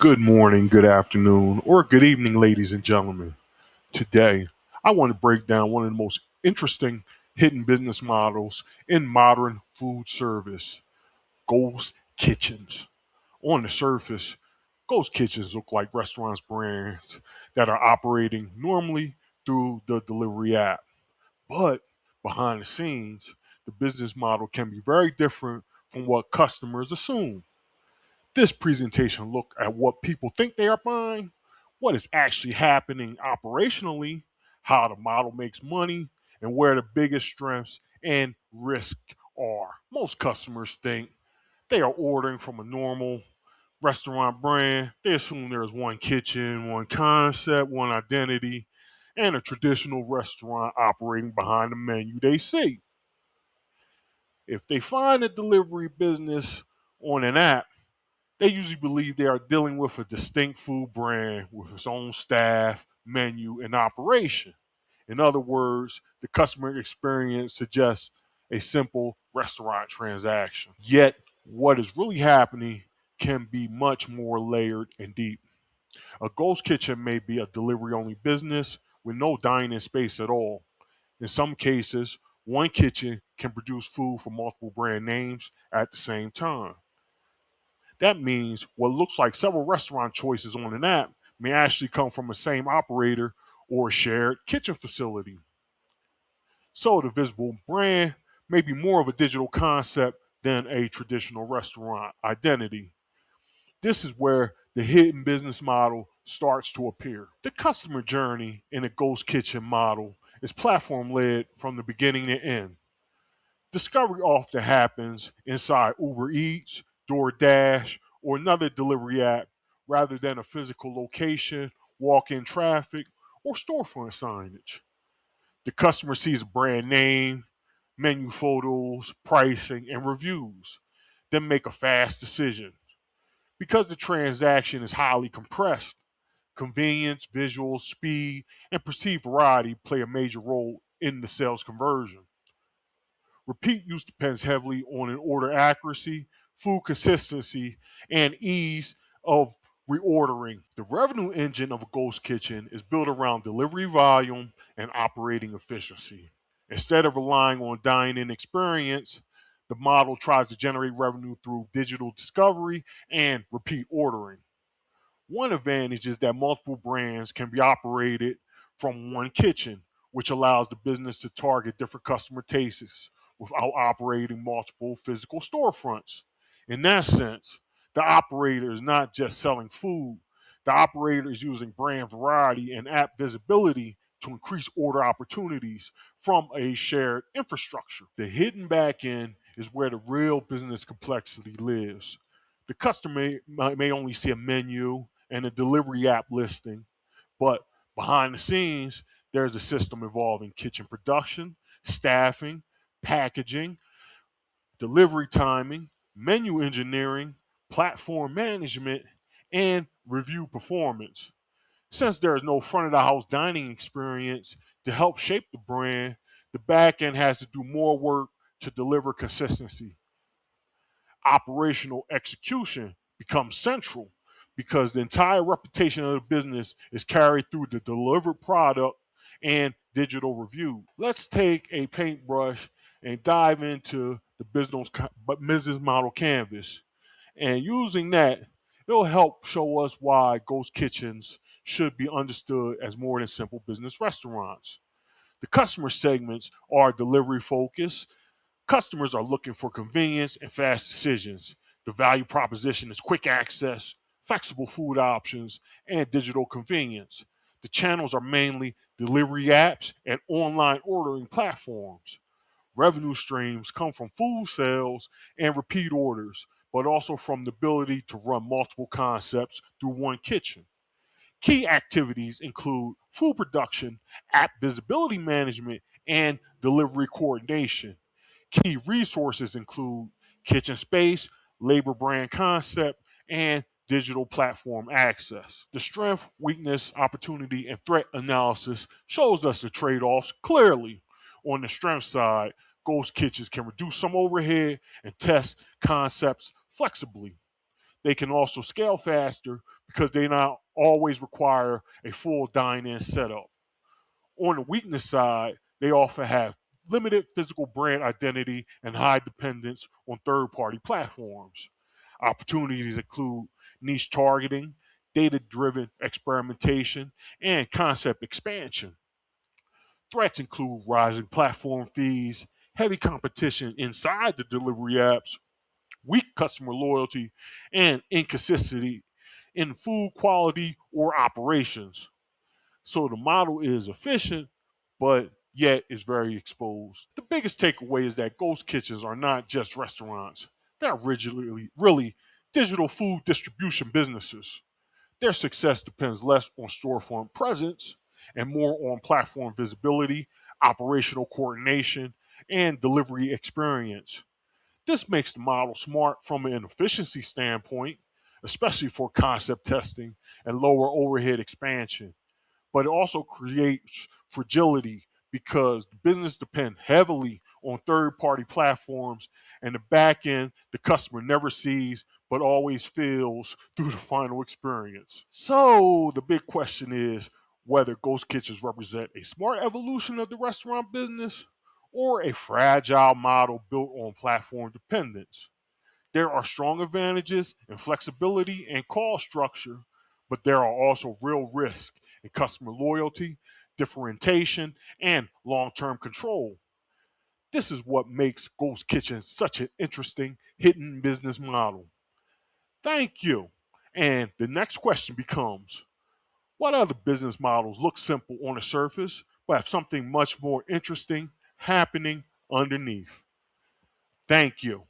Good morning, good afternoon, or good evening, ladies and gentlemen. Today, I want to break down one of the most interesting hidden business models in modern food service: ghost kitchens. On the surface, ghost kitchens look like restaurants brands that are operating normally through the delivery app. But behind the scenes, the business model can be very different from what customers assume. This presentation look at what people think they are buying, what is actually happening operationally, how the model makes money, and where the biggest strengths and risk are. Most customers think they are ordering from a normal restaurant brand. They assume there is one kitchen, one concept, one identity, and a traditional restaurant operating behind the menu they see. If they find a delivery business on an app, they usually believe they are dealing with a distinct food brand with its own staff, menu, and operation. In other words, the customer experience suggests a simple restaurant transaction. Yet, what is really happening can be much more layered and deep. A ghost kitchen may be a delivery only business with no dining space at all. In some cases, one kitchen can produce food for multiple brand names at the same time. That means what looks like several restaurant choices on an app may actually come from the same operator or a shared kitchen facility. So the visible brand may be more of a digital concept than a traditional restaurant identity. This is where the hidden business model starts to appear. The customer journey in a ghost kitchen model is platform led from the beginning to end. Discovery often happens inside Uber Eats, DoorDash, or another delivery app rather than a physical location, walk in traffic, or storefront signage. The customer sees a brand name, menu photos, pricing, and reviews, then make a fast decision. Because the transaction is highly compressed, convenience, visuals, speed, and perceived variety play a major role in the sales conversion. Repeat use depends heavily on an order accuracy, food consistency, and ease of reordering. The revenue engine of a ghost kitchen is built around delivery volume and operating efficiency. Instead of relying on dine-in experience, the model tries to generate revenue through digital discovery and repeat ordering. One advantage is that multiple brands can be operated from one kitchen, which allows the business to target different customer tastes without operating multiple physical storefronts. In that sense, the operator is not just selling food, the operator is using brand variety and app visibility to increase order opportunities from a shared infrastructure. The hidden back end is where the real business complexity lives. The customer may only see a menu and a delivery app listing, but behind the scenes, there's a system involving kitchen production, staffing, packaging, delivery timing, menu engineering, platform management, and review performance. Since there is no front of the house dining experience to help shape the brand, the back end has to do more work to deliver consistency. Operational execution becomes central because the entire reputation of the business is carried through the delivered product and digital review. Let's take a paintbrush and dive into the business model canvas. And using that, it'll help show us why ghost kitchens should be understood as more than simple business restaurants. The customer segments are delivery focused. Customers are looking for convenience and fast decisions. The value proposition is quick access, flexible food options, and digital convenience. The channels are mainly delivery apps and online ordering platforms. Revenue streams come from food sales and repeat orders, but also from the ability to run multiple concepts through one kitchen. Key activities include food production, app visibility management, and delivery coordination. Key resources include kitchen space, labor brand concept, and digital platform access. The strength, weakness, opportunity, and threat analysis shows us the trade offs clearly. On the strength side, ghost kitchens can reduce some overhead and test concepts flexibly. They can also scale faster because they not always require a full dine-in setup. On the weakness side, they often have limited physical brand identity and high dependence on third-party platforms. Opportunities include niche targeting, data-driven experimentation, and concept expansion. Threats include rising platform fees, heavy competition inside the delivery apps, weak customer loyalty, and inconsistency in food quality or operations. So the model is efficient, but yet is very exposed. The biggest takeaway is that ghost kitchens are not just restaurants. They're originally really digital food distribution businesses. Their success depends less on storefront presence and more on platform visibility, operational coordination, and delivery experience. This makes the model smart from an efficiency standpoint, especially for concept testing and lower overhead expansion. But it also creates fragility because the business depends heavily on third party platforms and the back end the customer never sees but always feels through the final experience. So the big question is whether ghost kitchens represent a smart evolution of the restaurant business or a fragile model built on platform dependence. There are strong advantages in flexibility and cost structure, but there are also real risks in customer loyalty, differentiation, and long term control. This is what makes Ghost Kitchen such an interesting hidden business model. Thank you. And the next question becomes what other business models look simple on the surface but have something much more interesting happening underneath? Thank you.